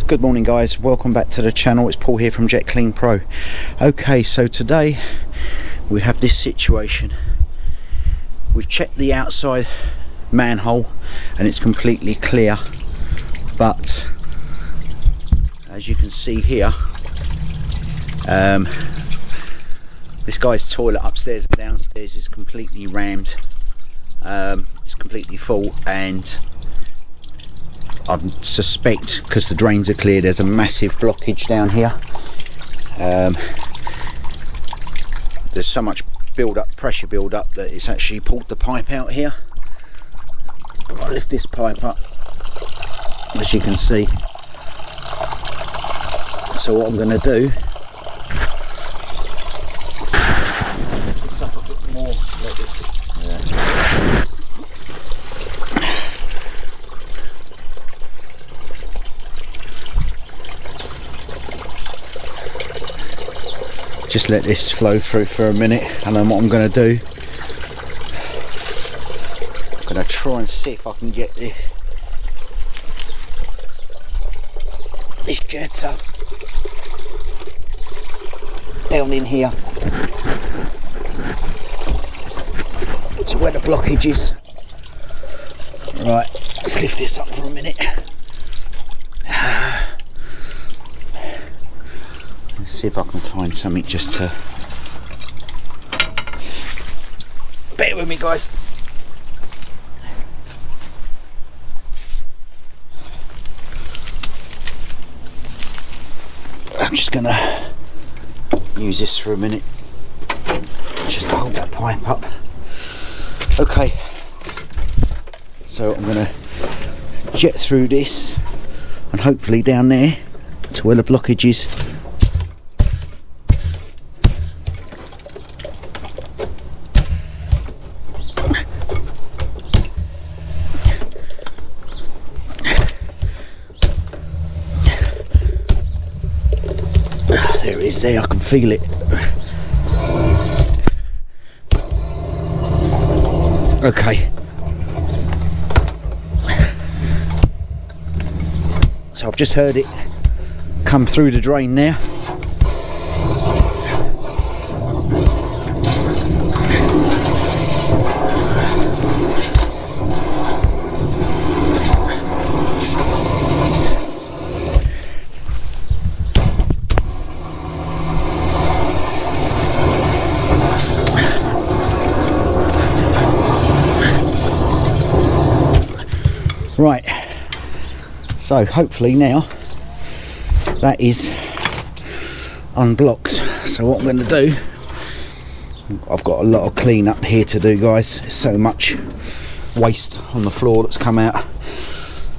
Good morning guys, welcome back to the channel. It's Paul here from Jetclean Pro. Okay, so today we have this situation. We've checked the outside manhole and it's completely clear, but as you can see here, this guy's toilet upstairs and downstairs is completely rammed. It's completely full, and I suspect, because the drains are clear, there's a massive blockage down here. There's so much pressure build up that it's actually pulled the pipe out here. I'll lift this pipe up, as you can see. So what I'm going to do, it's up a bit more like this. Yeah. Just let this flow through for a minute, and then what I'm going to do, I'm going to try and see if I can get this jetter down in here to where the blockage is. Right, let's lift this up for a minute. See if I can find something just to... Bear with me guys. I'm just gonna use this for a minute just to hold that pipe up. Okay, so I'm gonna jet through this and hopefully down there to where the blockage is. There it is, there, I can feel it. Okay. So I've just heard it come through the drain now. Right, so hopefully now that is unblocked. So what I'm going to do, I've got a lot of clean up here to do guys. There's so much waste on the floor that's come out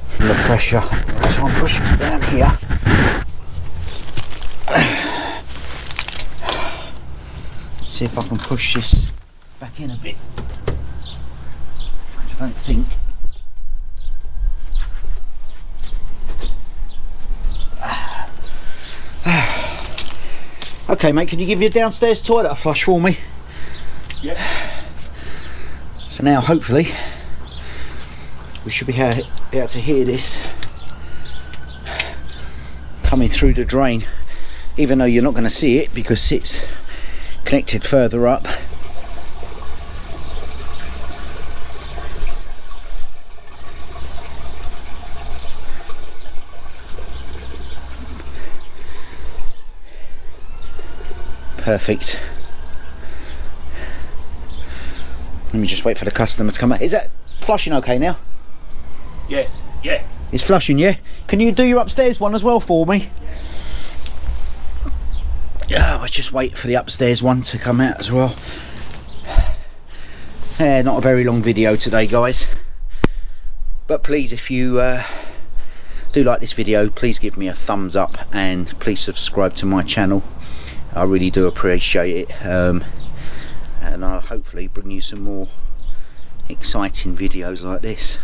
from the pressure. I'll try and push this down here. See if I can push this back in a bit. I don't think. Okay mate, can you give your downstairs toilet a flush for me? Yeah. So now hopefully we should be able to hear this coming through the drain, even though you're not going to see it because it's connected further up. Perfect. Let me just wait for the customer to come out. Is that flushing okay now? Yeah, yeah. It's flushing, yeah? Can you do your upstairs one as well for me? Yeah, let's just wait for the upstairs one to come out as well. Yeah, not a very long video today, guys. But please, if you do like this video, please give me a thumbs up and please subscribe to my channel. I really do appreciate it, and I'll hopefully bring you some more exciting videos like this.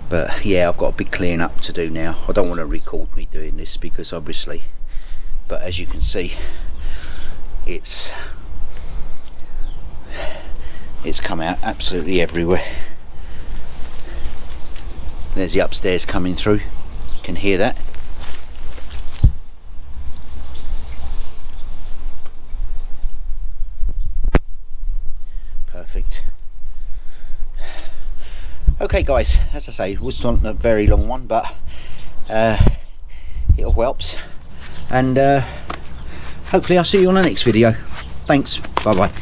But yeah, I've got a big clearing up to do now. I don't want to record me doing this because obviously, but as you can see, it's come out absolutely everywhere. There's the upstairs coming through, you can hear that. perfect. Okay guys, as I say, it was not a very long one, but it all helps, and hopefully I'll see you on the next video. Thanks, bye bye.